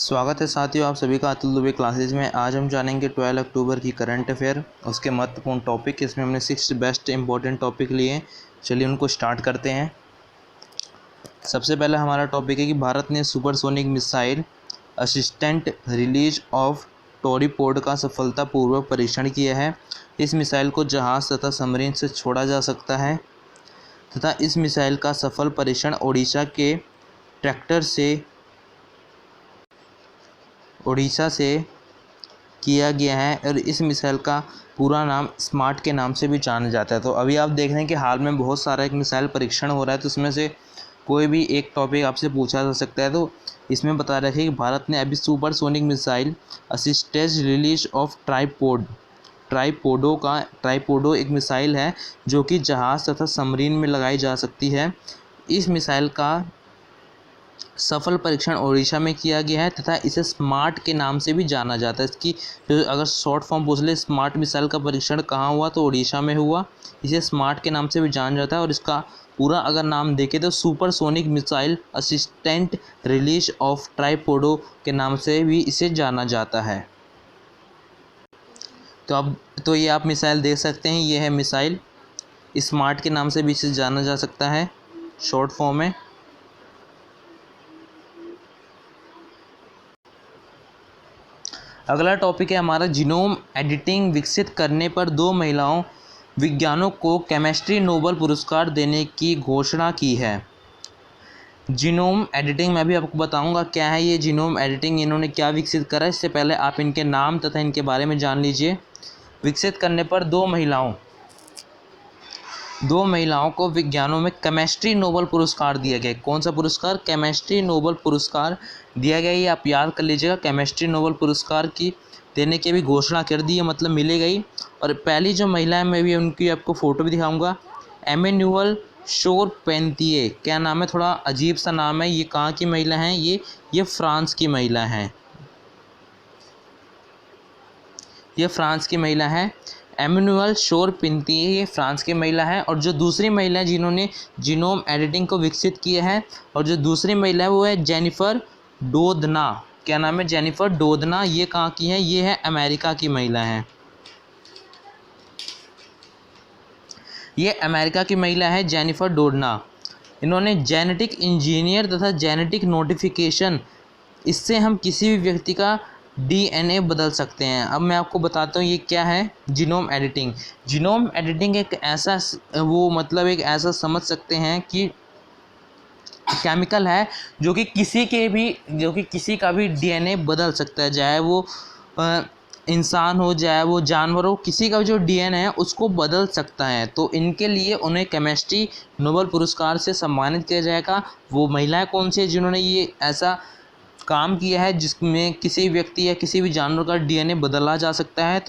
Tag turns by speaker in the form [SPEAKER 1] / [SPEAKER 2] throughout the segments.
[SPEAKER 1] स्वागत है साथियों, आप सभी का अतुल दुबे क्लासेज में। आज हम जानेंगे 12 अक्टूबर की करंट अफेयर, उसके महत्वपूर्ण टॉपिक। इसमें हमने 6 बेस्ट इंपॉर्टेंट टॉपिक लिए। चलिए उनको स्टार्ट करते हैं। सबसे पहला हमारा टॉपिक है कि भारत ने supersonic missile assistant release of torpedo का सफलतापूर्वक परीक्षण किया है। इस मिसाइल को जहाज़ तथा सबमरीन से छोड़ा जा सकता है तथा इस मिसाइल का सफल परीक्षण उड़ीसा से किया गया है और इस मिसाइल का पूरा नाम स्मार्ट के नाम से भी जाना जाता है। तो अभी आप देख रहे हैं कि हाल में बहुत सारा एक मिसाइल परीक्षण हो रहा है, तो उसमें से कोई भी एक टॉपिक आपसे पूछा जा सकता है। तो इसमें बता रखे कि भारत ने अभी supersonic missile assisted release of torpedo एक मिसाइल है जो कि जहाज़ तथा सबमरीन में लगाई जा सकती है। इस मिसाइल का सफल परीक्षण ओडिशा में किया गया है तथा इसे स्मार्ट के नाम से भी जाना जाता है। इसकी जो अगर शॉर्ट फॉर्म पूछ ले, स्मार्ट मिसाइल का परीक्षण कहाँ हुआ, तो ओडिशा में हुआ। इसे स्मार्ट के नाम से भी जाना जाता है और इसका पूरा अगर नाम देखें तो supersonic missile assistant release of torpedo के नाम से भी इसे जाना जाता है। तो ये आप मिसाइल देख सकते हैं, ये है मिसाइल। स्मार्ट के नाम से भी इसे जाना जा सकता है शॉर्ट फॉर्म में। अगला टॉपिक है हमारा जीनोम एडिटिंग विकसित करने पर 2 महिलाओं विज्ञानों को केमिस्ट्री नोबेल पुरस्कार देने की घोषणा की है। जीनोम एडिटिंग मैं भी आपको बताऊंगा क्या है ये जीनोम एडिटिंग, इन्होंने क्या विकसित करा। इससे पहले आप इनके नाम तथा इनके बारे में जान लीजिए। विकसित करने पर 2 महिलाओं को विज्ञानों में केमिस्ट्री नोबेल पुरस्कार दिया गया। कौन सा पुरस्कार? केमिस्ट्री नोबेल पुरस्कार दिया गया। ये आप याद कर लीजिएगा। केमिस्ट्री नोबेल पुरस्कार की देने की भी घोषणा कर दी है, मतलब मिले गई। और पहली जो महिला है, मैं भी उनकी आपको फ़ोटो भी दिखाऊंगा। एमेन्युअल शोरपेंतिए, क्या नाम है? थोड़ा अजीब सा नाम है। ये कहाँ की महिला हैं? ये फ्रांस की महिला हैं। ये फ्रांस की महिला है। एमेन्युअल शोरपेंतिए, ये फ्रांस की महिला है। और जो दूसरी महिला है जिन्होंने जीनोम एडिटिंग को विकसित किया है, और जो दूसरी महिला है वो है जेनिफर डोदना। क्या नाम है? जेनिफर डोदना। ये कहाँ की है? ये है अमेरिका की महिला है। ये अमेरिका की महिला है जेनिफर डोडना। इन्होंने जेनेटिक इंजीनियर तथा जेनेटिक नोटिफिकेशन, इससे हम किसी भी व्यक्ति का डीएनए बदल सकते हैं। अब मैं आपको बताता हूँ ये क्या है जीनोम एडिटिंग। जीनोम एडिटिंग एक ऐसा एक ऐसा समझ सकते हैं कि केमिकल है जो कि किसी का भी डीएनए बदल सकता है, चाहे वो इंसान हो, चाहे वो जानवर हो, किसी का जो डीएनए है उसको बदल सकता है। तो इनके लिए उन्हें केमिस्ट्री नोबेल पुरस्कार से सम्मानित किया जाएगा। वो महिलाएं कौन सी है जिन्होंने ये ऐसा काम किया है जिसमें किसी व्यक्ति या किसी भी जानवर का डीएनए बदला जा सकता है?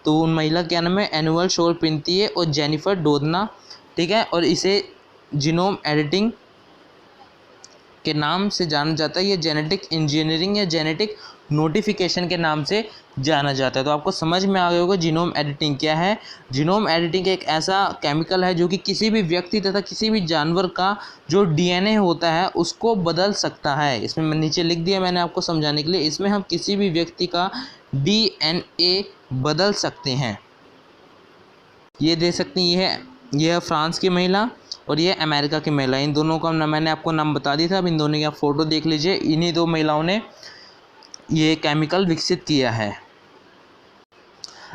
[SPEAKER 1] तो उन महिला क्या नाम है? एनुअल शोरपेंतिए और जेनिफर डोदना, ठीक है। और इसे जीनोम एडिटिंग के नाम से जाना जाता है। ये जेनेटिक इंजीनियरिंग या जेनेटिक नोटिफिकेशन के नाम से जाना जाता है। तो आपको समझ में आ गया होगा जीनोम एडिटिंग क्या है। जीनोम एडिटिंग एक ऐसा केमिकल है जो कि किसी भी व्यक्ति तथा किसी भी जानवर का जो डीएनए होता है उसको बदल सकता है। इसमें मैं नीचे लिख दिया मैंने आपको समझाने के लिए। इसमें हम किसी भी व्यक्ति का डीएनए बदल सकते हैं। ये दे सकते हैं। ये है फ्रांस की महिला और ये अमेरिका की महिला। इन दोनों का मैंने आपको नाम बता दिया था। अब इन दोनों की आप फ़ोटो देख लीजिए। इन्हीं 2 महिलाओं ने ये केमिकल विकसित किया है।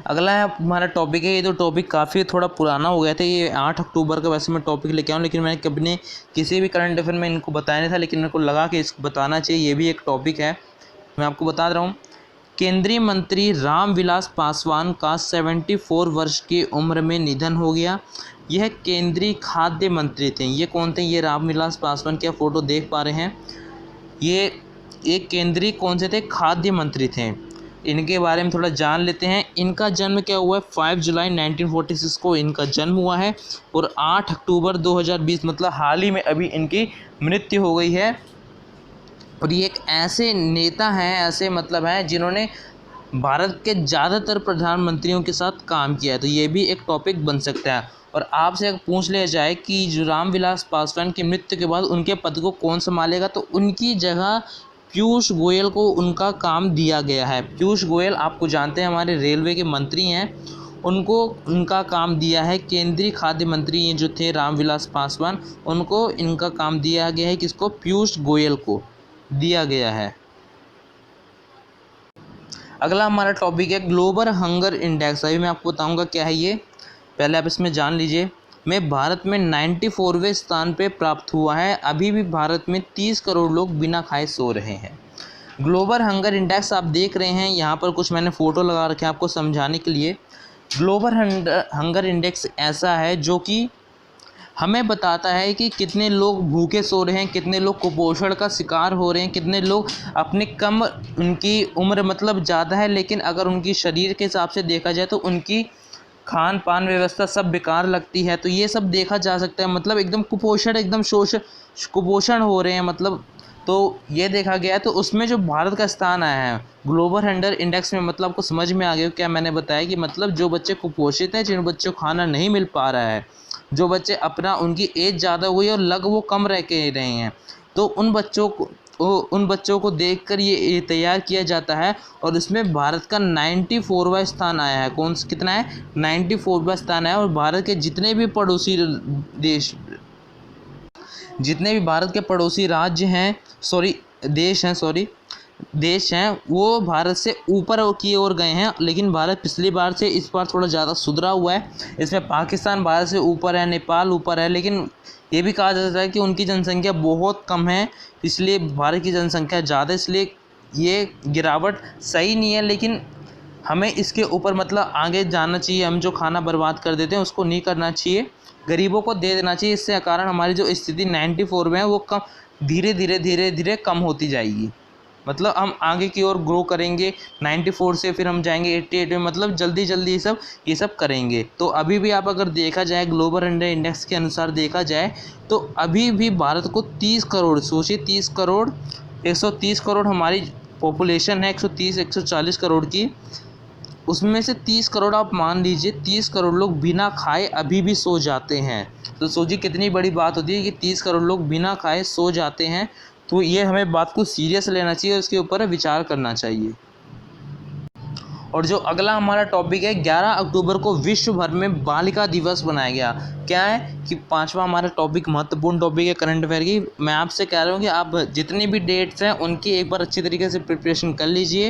[SPEAKER 1] अगला है हमारा टॉपिक है। ये तो टॉपिक काफ़ी थोड़ा पुराना हो गया था। ये 8 अक्टूबर का वैसे मैं टॉपिक लेके आऊँ, लेकिन मैंने कभी किसी भी करंट अफेयर में इनको बताया नहीं था, लेकिन मेरे को लगा कि इसको बताना चाहिए। ये भी एक टॉपिक है, मैं आपको बता रहा हूँ। केंद्रीय मंत्री रामविलास पासवान का 74 वर्ष की उम्र में निधन हो गया। यह केंद्रीय खाद्य मंत्री थे। ये कौन थे? ये रामविलास पासवान की फ़ोटो देख पा रहे हैं। ये एक केंद्रीय कौन से थे? खाद्य मंत्री थे। इनके बारे में थोड़ा जान लेते हैं। इनका जन्म क्या हुआ है? 5 जुलाई 1946 को इनका जन्म हुआ है और 8 अक्टूबर 2020 मतलब हाल ही में अभी इनकी मृत्यु हो गई है। और ये एक ऐसे नेता हैं, ऐसे मतलब हैं जिन्होंने भारत के ज़्यादातर प्रधानमंत्रियों के साथ काम किया है। तो ये भी एक टॉपिक बन सकता है। और आपसे अगर पूछ लिया जाए कि जो रामविलास पासवान की मृत्यु के बाद उनके पद को कौन संभालेगा, तो उनकी जगह पीयूष गोयल को उनका काम दिया गया है। पीयूष गोयल आपको जानते हैं हमारे रेलवे के मंत्री हैं, उनको उनका काम दिया है। केंद्रीय खाद्य मंत्री ये जो थे रामविलास पासवान, उनको इनका काम दिया गया है। किसको? पीयूष गोयल को दिया गया है। अगला हमारा टॉपिक है ग्लोबल हंगर इंडेक्स। अभी मैं आपको बताऊंगा क्या है ये, पहले आप इसमें जान लीजिए। में भारत में 94वें स्थान पे प्राप्त हुआ है। अभी भी भारत में 30 करोड़ लोग बिना खाए सो रहे हैं। ग्लोबल हंगर इंडेक्स आप देख रहे हैं, यहाँ पर कुछ मैंने फ़ोटो लगा रखे हैं आपको समझाने के लिए। ग्लोबल हंगर इंडेक्स ऐसा है जो कि हमें बताता है कि कितने लोग भूखे सो रहे हैं, कितने लोग कुपोषण का शिकार हो रहे हैं, कितने लोग अपने कम, उनकी उम्र मतलब ज़्यादा है लेकिन अगर उनकी शरीर के हिसाब से देखा जाए तो उनकी खान पान व्यवस्था सब बेकार लगती है। तो ये सब देखा जा सकता है, मतलब एकदम कुपोषण, एकदम कुपोषण हो रहे हैं मतलब। तो ये देखा गया है। तो उसमें जो भारत का स्थान आया है ग्लोबल हंगर इंडेक्स में, मतलब आपको समझ में आ गया क्या मैंने बताया कि मतलब जो बच्चे कुपोषित हैं, जिन बच्चों को खाना नहीं मिल पा रहा है, जो बच्चे अपना उनकी एज ज़्यादा हुई और लग वो कम रह के रहे हैं, तो उन बच्चों को देखकर ये तैयार किया जाता है। और इसमें भारत का 94वां स्थान आया है। कितना है? 94वां स्थान आया। और भारत के जितने भी पड़ोसी देश, जितने भी भारत के पड़ोसी राज्य हैं, देश हैं, वो भारत से ऊपर की ओर गए हैं। लेकिन भारत पिछली बार से इस बार थोड़ा ज़्यादा सुधरा हुआ है। इसमें पाकिस्तान भारत से ऊपर है, नेपाल ऊपर है, लेकिन ये भी कहा जाता है कि उनकी जनसंख्या बहुत कम है, इसलिए भारत की जनसंख्या ज़्यादा, इसलिए ये गिरावट सही नहीं है। लेकिन हमें इसके ऊपर मतलब आगे जाना चाहिए। हम जो खाना बर्बाद कर देते हैं उसको नहीं करना चाहिए, गरीबों को दे देना चाहिए। इससे कारण हमारी जो स्थिति 94 में है वो कम धीरे धीरे कम होती जाएगी। मतलब हम आगे की ओर ग्रो करेंगे 94 से, फिर हम जाएंगे 88 में, मतलब जल्दी ये सब करेंगे। तो अभी भी आप अगर देखा जाए ग्लोबल हंगर इंडेक्स के अनुसार देखा जाए तो अभी भी भारत को 30 करोड़, सोचिए 130 करोड़ हमारी पॉपुलेशन है, 140 करोड़ की। उसमें से 30 करोड़ आप मान लीजिए, 30 करोड़ लोग बिना खाए अभी भी सो जाते हैं। तो सोचिए कितनी बड़ी बात होती है कि 30 करोड़ लोग बिना खाए सो जाते हैं। तो ये हमें बात को सीरियस लेना चाहिए और इसके ऊपर विचार करना चाहिए। और जो अगला हमारा टॉपिक है, 11 अक्टूबर को विश्व भर में बालिका दिवस बनाया गया। क्या है कि 5वां हमारा टॉपिक, महत्वपूर्ण टॉपिक है करंट अफेयर की। मैं आपसे कह रहा हूँ कि आप जितनी भी डेट्स हैं उनकी एक बार अच्छी तरीके से प्रिपरेशन कर लीजिए,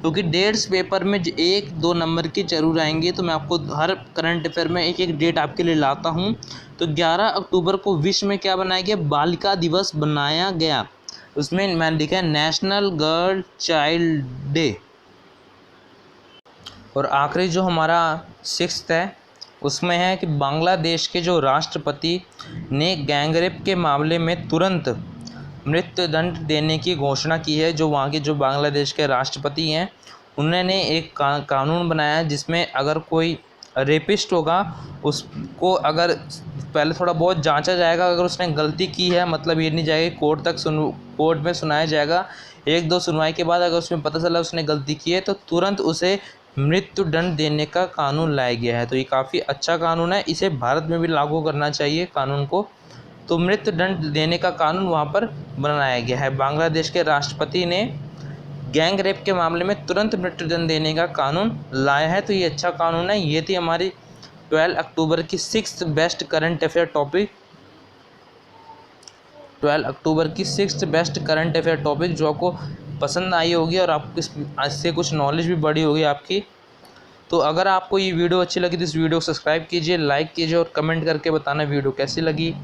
[SPEAKER 1] क्योंकि डेट्स पेपर में 1-2 नंबर की जरूर आएंगे। तो मैं आपको हर करंट अफेयर में एक डेट आपके लिए लाता हूँ। तो 11 अक्टूबर को विश्व में क्या बनाया गया? बालिका दिवस बनाया गया। उसमें मैंने लिखा है नेशनल गर्ल चाइल्ड डे। और आखिरी जो हमारा 6th है उसमें है कि बांग्लादेश के जो राष्ट्रपति ने गैंगरेप के मामले में तुरंत मृत्युदंड देने की घोषणा की है। जो वहाँ के जो बांग्लादेश के राष्ट्रपति हैं उन्होंने एक कानून बनाया है जिसमें अगर कोई रेपिस्ट होगा उसको अगर पहले थोड़ा बहुत जांचा जाएगा, अगर उसने गलती की है, मतलब ये नहीं जाएगा कोर्ट में सुनाया जाएगा। 1-2 सुनवाई के बाद अगर उसमें पता चला उसने गलती की है तो तुरंत उसे मृत्युदंड देने का कानून लाया गया है। तो ये काफ़ी अच्छा कानून है, इसे भारत में भी लागू करना चाहिए कानून को। तो मृत्युदंड देने का कानून वहाँ पर बनाया गया है। बांग्लादेश के राष्ट्रपति ने गैंग रेप के मामले में तुरंत मृत्युदंड देने का कानून लाया है। तो ये अच्छा कानून है। ये थी हमारी 12 अक्टूबर की 6th best current affair topic. 12 अक्टूबर की 6th best current affair topic जो आपको पसंद आई होगी और आपको इससे कुछ नॉलेज भी बढ़ी होगी आपकी। तो अगर आपको ये वीडियो अच्छी लगी तो इस वीडियो को सब्सक्राइब कीजिए, लाइक कीजिए और कमेंट करके बताना वीडियो कैसी लगी।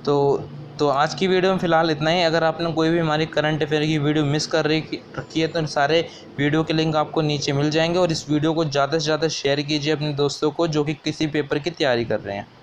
[SPEAKER 1] तो आज की वीडियो में फ़िलहाल इतना ही। अगर आपने कोई भी हमारी करंट अफेयर की वीडियो मिस कर रखी है तो सारे वीडियो के लिंक आपको नीचे मिल जाएंगे। और इस वीडियो को ज़्यादा से ज़्यादा शेयर कीजिए अपने दोस्तों को जो कि किसी पेपर की तैयारी कर रहे हैं।